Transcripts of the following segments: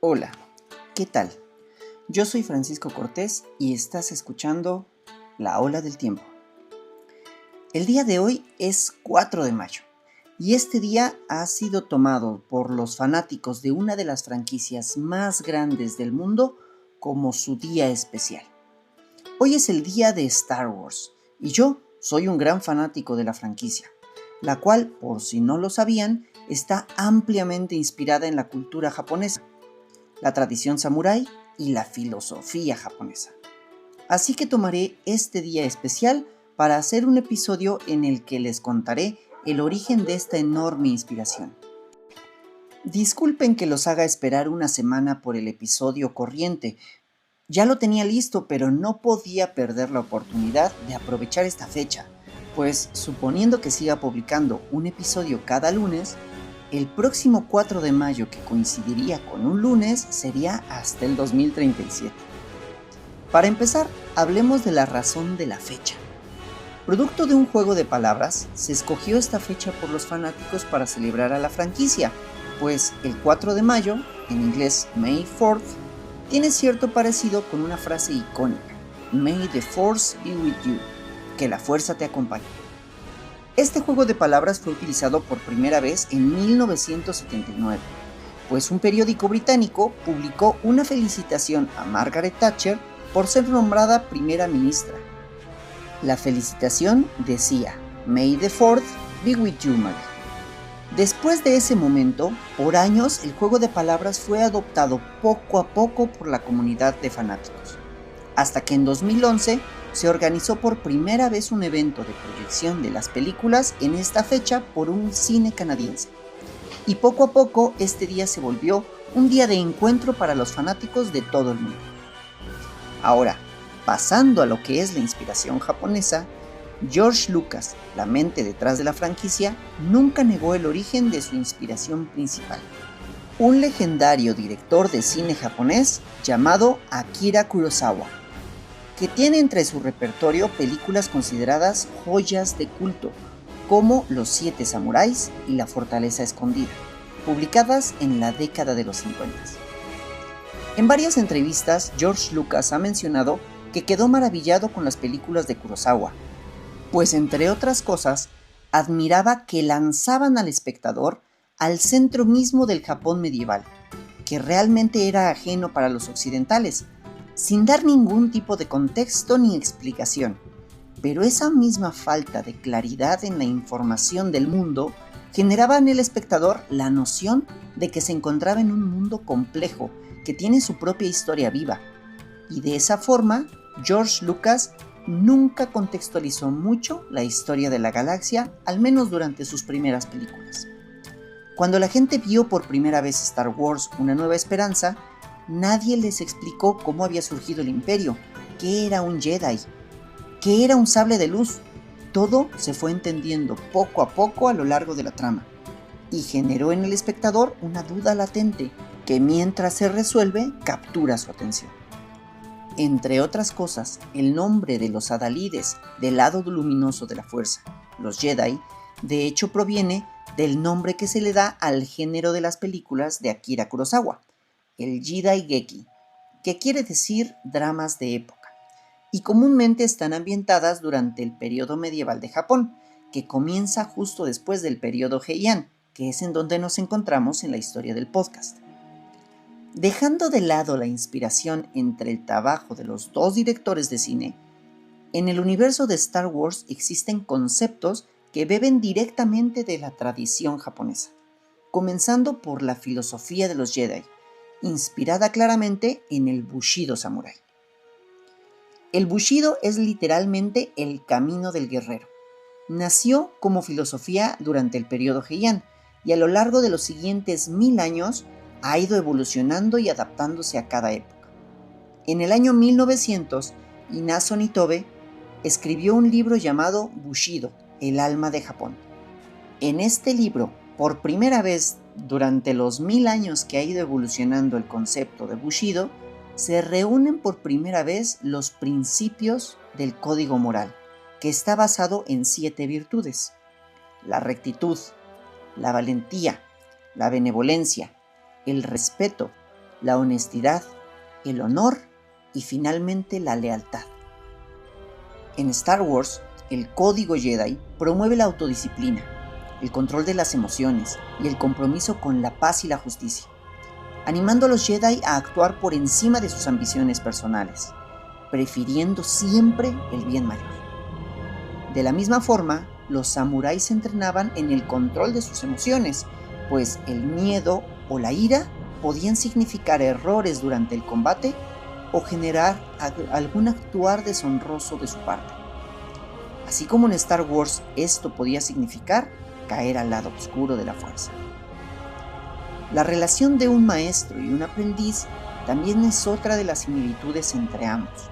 Hola, ¿qué tal? Yo soy Francisco Cortés y estás escuchando La Ola del Tiempo. El día de hoy es 4 de mayo y este día ha sido tomado por los fanáticos de una de las franquicias más grandes del mundo como su día especial. Hoy es el día de Star Wars y yo soy un gran fanático de la franquicia, la cual, por si no lo sabían, está ampliamente inspirada en la cultura japonesa, la tradición samurái y la filosofía japonesa. Así que tomaré este día especial para hacer un episodio en el que les contaré el origen de esta enorme inspiración. Disculpen que los haga esperar una semana por el episodio corriente. Ya lo tenía listo, pero no podía perder la oportunidad de aprovechar esta fecha, pues suponiendo que siga publicando un episodio cada lunes, el próximo 4 de mayo, que coincidiría con un lunes, sería hasta el 2037. Para empezar, hablemos de la razón de la fecha. Producto de un juego de palabras, se escogió esta fecha por los fanáticos para celebrar a la franquicia, pues el 4 de mayo, en inglés May 4th, tiene cierto parecido con una frase icónica: May the Force be with you, que la fuerza te acompañe. Este juego de palabras fue utilizado por primera vez en 1979, pues un periódico británico publicó una felicitación a Margaret Thatcher por ser nombrada primera ministra. La felicitación decía: May the 4th be with you, Mary. Después de ese momento, por años el juego de palabras fue adoptado poco a poco por la comunidad de fanáticos, hasta que en 2011 se organizó por primera vez un evento de proyección de las películas en esta fecha por un cine canadiense. Y poco a poco este día se volvió un día de encuentro para los fanáticos de todo el mundo. Ahora, pasando a lo que es la inspiración japonesa, George Lucas, la mente detrás de la franquicia, nunca negó el origen de su inspiración principal. Un legendario director de cine japonés llamado Akira Kurosawa, que tiene entre su repertorio películas consideradas joyas de culto, como Los 7 Samuráis y La Fortaleza Escondida, publicadas en la década de los 50. En varias entrevistas, George Lucas ha mencionado que quedó maravillado con las películas de Kurosawa, pues entre otras cosas, admiraba que lanzaban al espectador al centro mismo del Japón medieval, que realmente era ajeno para los occidentales, sin dar ningún tipo de contexto ni explicación. Pero esa misma falta de claridad en la información del mundo generaba en el espectador la noción de que se encontraba en un mundo complejo, que tiene su propia historia viva. Y de esa forma, George Lucas nunca contextualizó mucho la historia de la galaxia, al menos durante sus primeras películas. Cuando la gente vio por primera vez Star Wars: Una Nueva Esperanza, nadie les explicó cómo había surgido el Imperio, qué era un Jedi, qué era un sable de luz. Todo se fue entendiendo poco a poco a lo largo de la trama, y generó en el espectador una duda latente que, mientras se resuelve, captura su atención. Entre otras cosas, el nombre de los adalides del lado luminoso de la fuerza, los Jedi, de hecho proviene del nombre que se le da al género de las películas de Akira Kurosawa, el Jidaigeki, que quiere decir dramas de época, y comúnmente están ambientadas durante el periodo medieval de Japón, que comienza justo después del periodo Heian, que es en donde nos encontramos en la historia del podcast. Dejando de lado la inspiración entre el trabajo de los dos directores de cine, en el universo de Star Wars existen conceptos que beben directamente de la tradición japonesa, comenzando por la filosofía de los Jedi, inspirada claramente en el Bushido Samurai. El Bushido es literalmente el camino del guerrero. Nació como filosofía durante el periodo Heian y a lo largo de los siguientes 1000 años ha ido evolucionando y adaptándose a cada época. En el año 1900, Inazo Nitobe escribió un libro llamado Bushido, el alma de Japón. En este libro, por primera vez durante los 1000 años que ha ido evolucionando el concepto de Bushido, se reúnen por primera vez los principios del código moral, que está basado en 7 virtudes: la rectitud, la valentía, la benevolencia, el respeto, la honestidad, el honor y finalmente la lealtad. En Star Wars, el Código Jedi promueve la autodisciplina, el control de las emociones y el compromiso con la paz y la justicia, animando a los Jedi a actuar por encima de sus ambiciones personales, prefiriendo siempre el bien mayor. De la misma forma, los samuráis se entrenaban en el control de sus emociones, pues el miedo o la ira podían significar errores durante el combate o generar algún actuar deshonroso de su parte. Así como en Star Wars esto podía significar caer al lado oscuro de la fuerza. La relación de un maestro y un aprendiz también es otra de las similitudes entre ambos,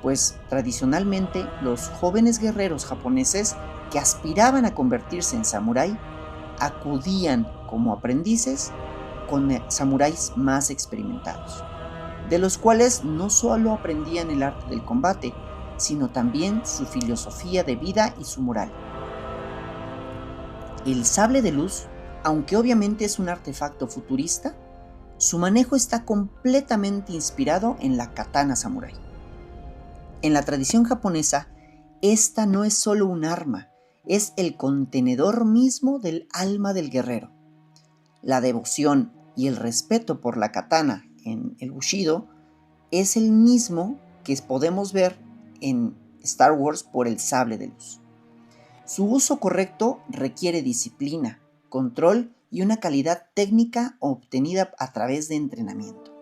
pues tradicionalmente los jóvenes guerreros japoneses que aspiraban a convertirse en samurái acudían como aprendices con samuráis más experimentados, de los cuales no solo aprendían el arte del combate, sino también su filosofía de vida y su moral. El sable de luz, aunque obviamente es un artefacto futurista, su manejo está completamente inspirado en la katana samurái. En la tradición japonesa, esta no es solo un arma, es el contenedor mismo del alma del guerrero. La devoción y el respeto por la katana en el Bushido es el mismo que podemos ver en Star Wars por el sable de luz. Su uso correcto requiere disciplina, control y una calidad técnica obtenida a través de entrenamiento.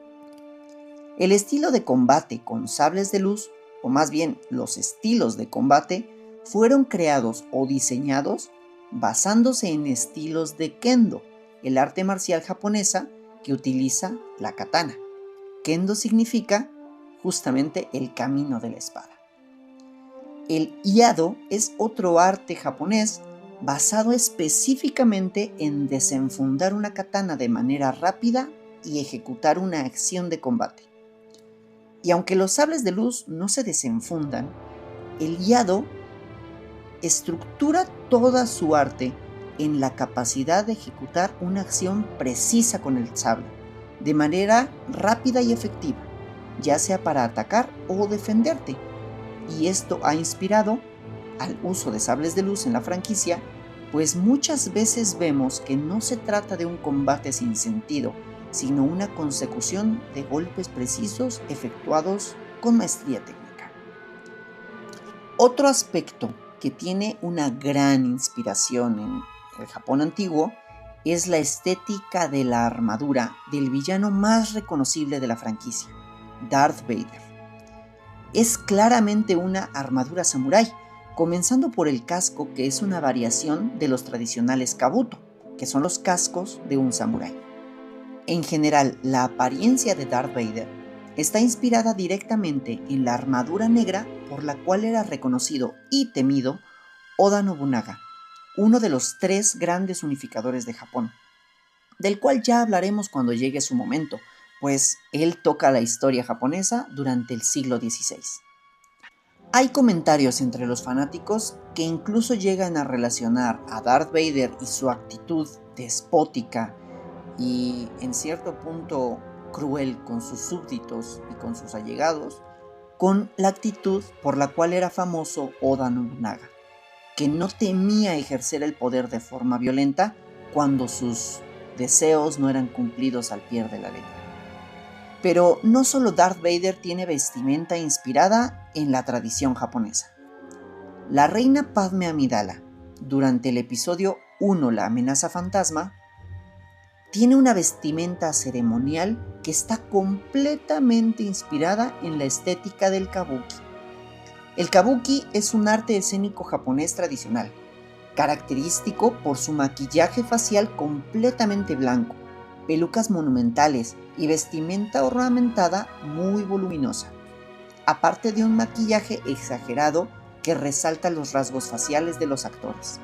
El estilo de combate con sables de luz, o más bien los estilos de combate, fueron creados o diseñados basándose en estilos de Kendo, el arte marcial japonesa que utiliza la katana. Kendo significa justamente el camino de la espada. El iado es otro arte japonés basado específicamente en desenfundar una katana de manera rápida y ejecutar una acción de combate. Y aunque los sables de luz no se desenfundan, el iado estructura toda su arte en la capacidad de ejecutar una acción precisa con el sable, de manera rápida y efectiva, ya sea para atacar o defenderte. Y esto ha inspirado al uso de sables de luz en la franquicia, pues muchas veces vemos que no se trata de un combate sin sentido, sino una consecución de golpes precisos efectuados con maestría técnica. Otro aspecto que tiene una gran inspiración en el Japón antiguo es la estética de la armadura del villano más reconocible de la franquicia, Darth Vader. Es claramente una armadura samurái, comenzando por el casco, que es una variación de los tradicionales kabuto, que son los cascos de un samurái. En general, la apariencia de Darth Vader está inspirada directamente en la armadura negra por la cual era reconocido y temido Oda Nobunaga, uno de los 3 grandes unificadores de Japón, del cual ya hablaremos cuando llegue su momento, pues él toca la historia japonesa durante el siglo XVI. Hay comentarios entre los fanáticos que incluso llegan a relacionar a Darth Vader y su actitud despótica y en cierto punto cruel con sus súbditos y con sus allegados, con la actitud por la cual era famoso Oda Nobunaga, que no temía ejercer el poder de forma violenta cuando sus deseos no eran cumplidos al pie de la letra. Pero no solo Darth Vader tiene vestimenta inspirada en la tradición japonesa. La reina Padme Amidala, durante el episodio 1, La amenaza fantasma, tiene una vestimenta ceremonial que está completamente inspirada en la estética del kabuki. El kabuki es un arte escénico japonés tradicional, característico por su maquillaje facial completamente blanco, pelucas monumentales y vestimenta ornamentada muy voluminosa, aparte de un maquillaje exagerado que resalta los rasgos faciales de los actores.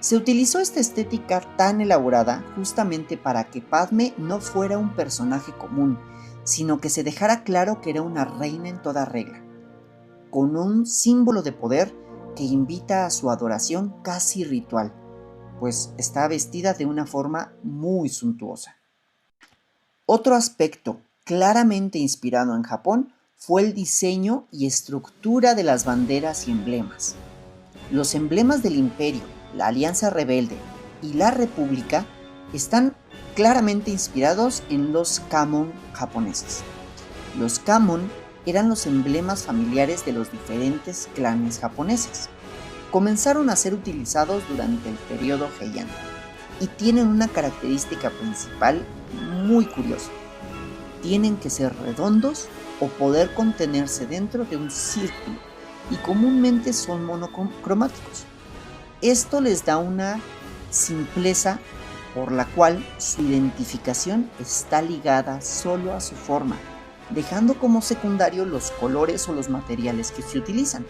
Se utilizó esta estética tan elaborada justamente para que Padme no fuera un personaje común, sino que se dejara claro que era una reina en toda regla, con un símbolo de poder que invita a su adoración casi ritual, pues está vestida de una forma muy suntuosa. Otro aspecto claramente inspirado en Japón fue el diseño y estructura de las banderas y emblemas. Los emblemas del Imperio, la Alianza Rebelde y la República están claramente inspirados en los Kamon japoneses. Los Kamon eran los emblemas familiares de los diferentes clanes japoneses. Comenzaron a ser utilizados durante el periodo Heian y tienen una característica principal muy curiosa. Tienen que ser redondos o poder contenerse dentro de un círculo y comúnmente son monocromáticos. Esto les da una simpleza por la cual su identificación está ligada solo a su forma, dejando como secundario los colores o los materiales que se utilizan.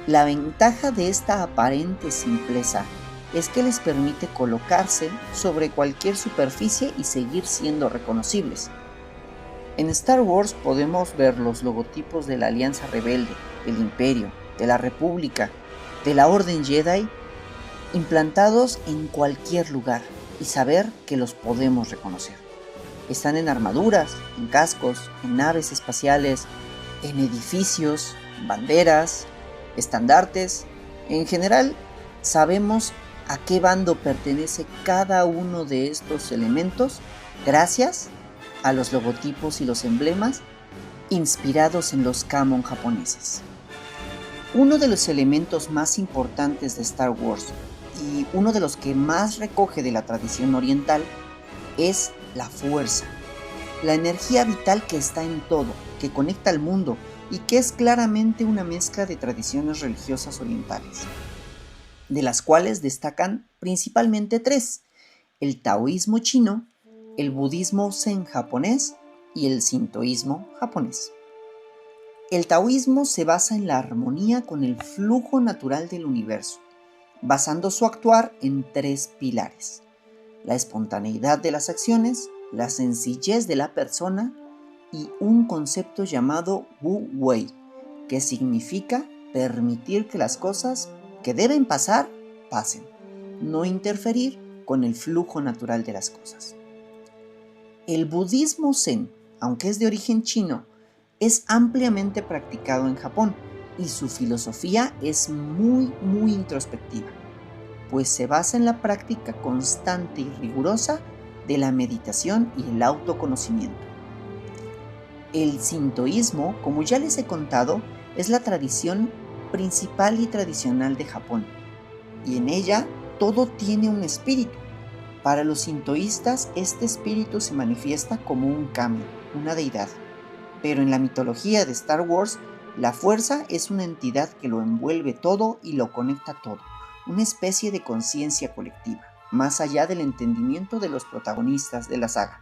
La ventaja de esta aparente simpleza es que les permite colocarse sobre cualquier superficie y seguir siendo reconocibles. En Star Wars podemos ver los logotipos de la Alianza Rebelde, del Imperio, de la República, de la Orden Jedi, implantados en cualquier lugar y saber que los podemos reconocer. Están en armaduras, en cascos, en naves espaciales, en edificios, banderas, estandartes. En general, sabemos a qué bando pertenece cada uno de estos elementos gracias a los logotipos y los emblemas inspirados en los Kamon japoneses. Uno de los elementos más importantes de Star Wars y uno de los que más recoge de la tradición oriental es la fuerza, la energía vital que está en todo, que conecta al mundo y que es claramente una mezcla de tradiciones religiosas orientales, de las cuales destacan principalmente tres: el taoísmo chino, el budismo zen japonés y el sintoísmo japonés. El taoísmo se basa en la armonía con el flujo natural del universo, basando su actuar en tres pilares: la espontaneidad de las acciones, la sencillez de la persona y un concepto llamado Wu Wei, que significa permitir que las cosas que deben pasar, pasen, no interferir con el flujo natural de las cosas. El budismo zen, aunque es de origen chino, es ampliamente practicado en Japón y su filosofía es muy introspectiva, pues se basa en la práctica constante y rigurosa de la meditación y el autoconocimiento. El sintoísmo, como ya les he contado, es la tradición principal y tradicional de Japón, y en ella todo tiene un espíritu. Para los sintoístas, este espíritu se manifiesta como un kami, una deidad, pero en la mitología de Star Wars, la fuerza es una entidad que lo envuelve todo y lo conecta todo, una especie de conciencia colectiva, más allá del entendimiento de los protagonistas de la saga.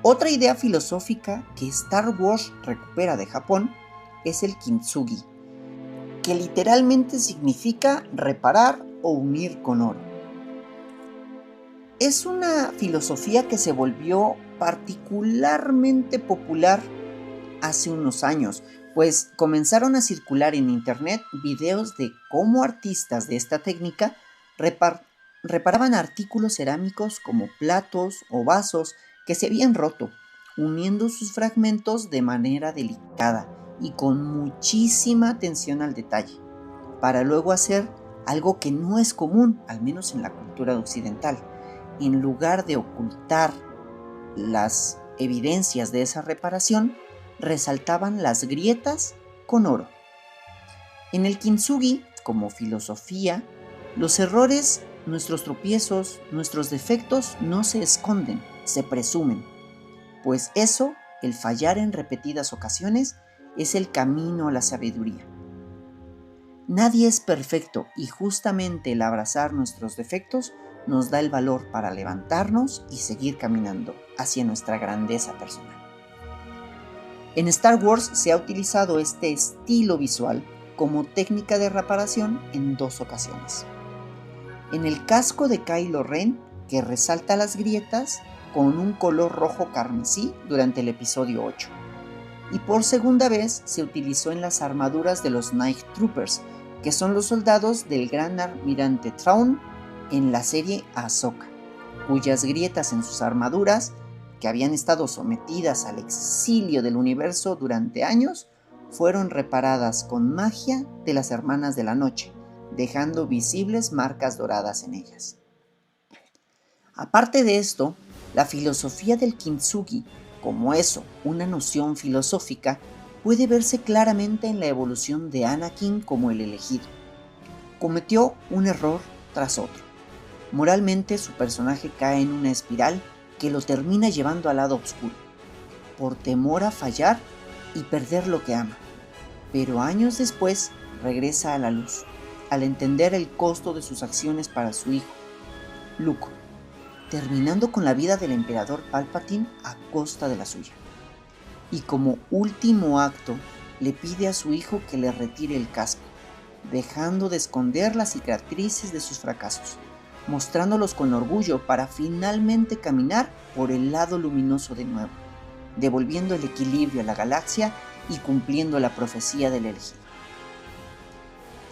Otra idea filosófica que Star Wars recupera de Japón es el kintsugi, que literalmente significa reparar o unir con oro. Es una filosofía que se volvió particularmente popular hace unos años, pues comenzaron a circular en internet videos de cómo artistas de esta técnica reparaban artículos cerámicos como platos o vasos que se habían roto, uniendo sus fragmentos de manera delicada y con muchísima atención al detalle, para luego hacer algo que no es común, al menos en la cultura occidental. En lugar de ocultar las evidencias de esa reparación, resaltaban las grietas con oro. En el kintsugi, como filosofía, los errores, nuestros tropiezos, nuestros defectos no se esconden, se presumen, pues eso, el fallar en repetidas ocasiones, es el camino a la sabiduría. Nadie es perfecto y justamente el abrazar nuestros defectos nos da el valor para levantarnos y seguir caminando hacia nuestra grandeza personal. En Star Wars se ha utilizado este estilo visual como técnica de reparación en dos ocasiones. En el casco de Kylo Ren, que resalta las grietas con un color rojo carmesí durante el episodio 8. Y por segunda vez se utilizó en las armaduras de los Night Troopers, que son los soldados del gran almirante Thrawn en la serie Ahsoka. cuyas grietas en sus armaduras, que habían estado sometidas al exilio del universo durante años, fueron reparadas con magia de las Hermanas de la Noche, dejando visibles marcas doradas en ellas. Aparte de esto, la filosofía del Kintsugi, como eso, una noción filosófica, puede verse claramente en la evolución de Anakin como el elegido. Cometió un error tras otro. Moralmente, su personaje cae en una espiral que lo termina llevando al lado oscuro, por temor a fallar y perder lo que ama. Pero años después regresa a la luz, al entender el costo de sus acciones para su hijo, Luke, terminando con la vida del emperador Palpatine a costa de la suya. Y como último acto, le pide a su hijo que le retire el casco, dejando de esconder las cicatrices de sus fracasos, mostrándolos con orgullo para finalmente caminar por el lado luminoso de nuevo, devolviendo el equilibrio a la galaxia y cumpliendo la profecía del elegido.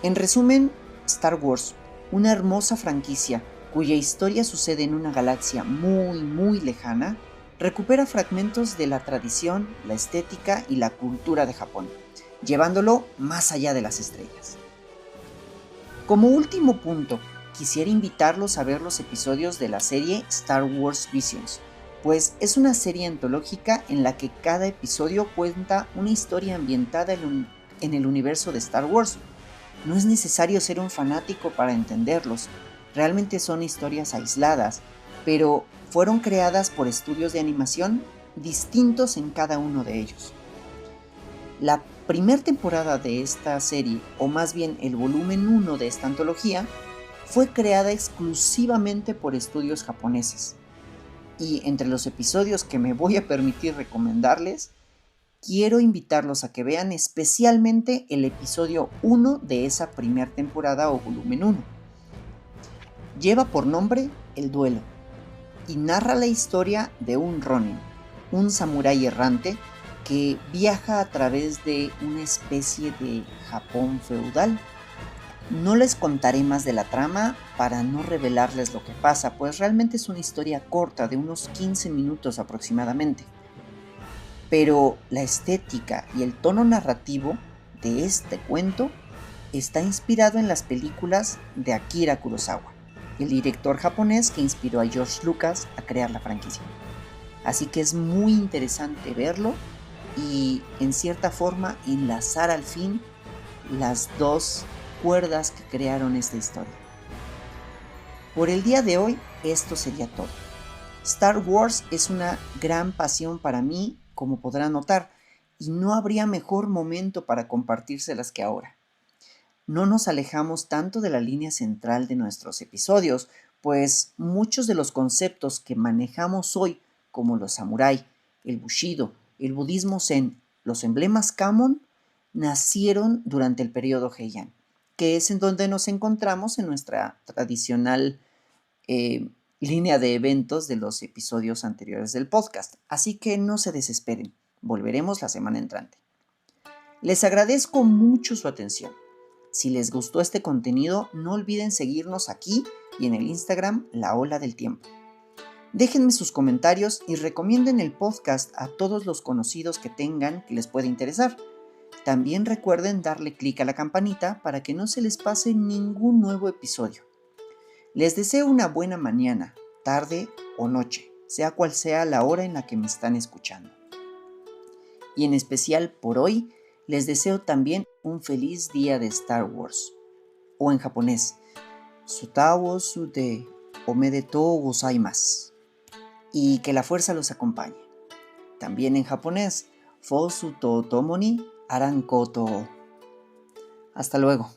En resumen, Star Wars, una hermosa franquicia cuya historia sucede en una galaxia muy lejana, recupera fragmentos de la tradición, la estética y la cultura de Japón, llevándolo más allá de las estrellas. Como último punto, quisiera invitarlos a ver los episodios de la serie Star Wars Visions, pues es una serie antológica en la que cada episodio cuenta una historia ambientada en el universo de Star Wars. No es necesario ser un fanático para entenderlos, realmente son historias aisladas, pero fueron creadas por estudios de animación distintos en cada uno de ellos. La primera temporada de esta serie, o más bien el volumen 1 de esta antología, fue creada exclusivamente por estudios japoneses. Y entre los episodios que me voy a permitir recomendarles, quiero invitarlos a que vean especialmente el episodio 1 de esa primera temporada o volumen 1. Lleva por nombre El Duelo y narra la historia de un Ronin, un samurái errante que viaja a través de una especie de Japón feudal. No les contaré más de la trama para no revelarles lo que pasa, pues realmente es una historia corta de unos 15 minutos aproximadamente. Pero la estética y el tono narrativo de este cuento está inspirado en las películas de Akira Kurosawa, el director japonés que inspiró a George Lucas a crear la franquicia. Así que es muy interesante verlo y en cierta forma enlazar al fin las dos cuerdas que crearon esta historia. Por el día de hoy, esto sería todo. Star Wars es una gran pasión para mí, como podrán notar, y no habría mejor momento para compartírselas que ahora. No nos alejamos tanto de la línea central de nuestros episodios, pues muchos de los conceptos que manejamos hoy, como los samurái, el bushido, el budismo zen, los emblemas Kamon, nacieron durante el periodo Heian, que es en donde nos encontramos en nuestra tradicional línea de eventos de los episodios anteriores del podcast. Así que no se desesperen, volveremos la semana entrante. Les agradezco mucho su atención. Si les gustó este contenido, no olviden seguirnos aquí y en el Instagram La Ola del Tiempo. Déjenme sus comentarios y recomienden el podcast a todos los conocidos que tengan que les pueda interesar. También recuerden darle clic a la campanita para que no se les pase ningún nuevo episodio. Les deseo una buena mañana, tarde o noche, sea cual sea la hora en la que me están escuchando. Y en especial por hoy, les deseo también un feliz día de Star Wars, o en japonés, Sutawo Sute Omedetou Gozaimasu, y que la fuerza los acompañe. También en japonés, Fosu to Tomo ni Aran Koto. Hasta luego.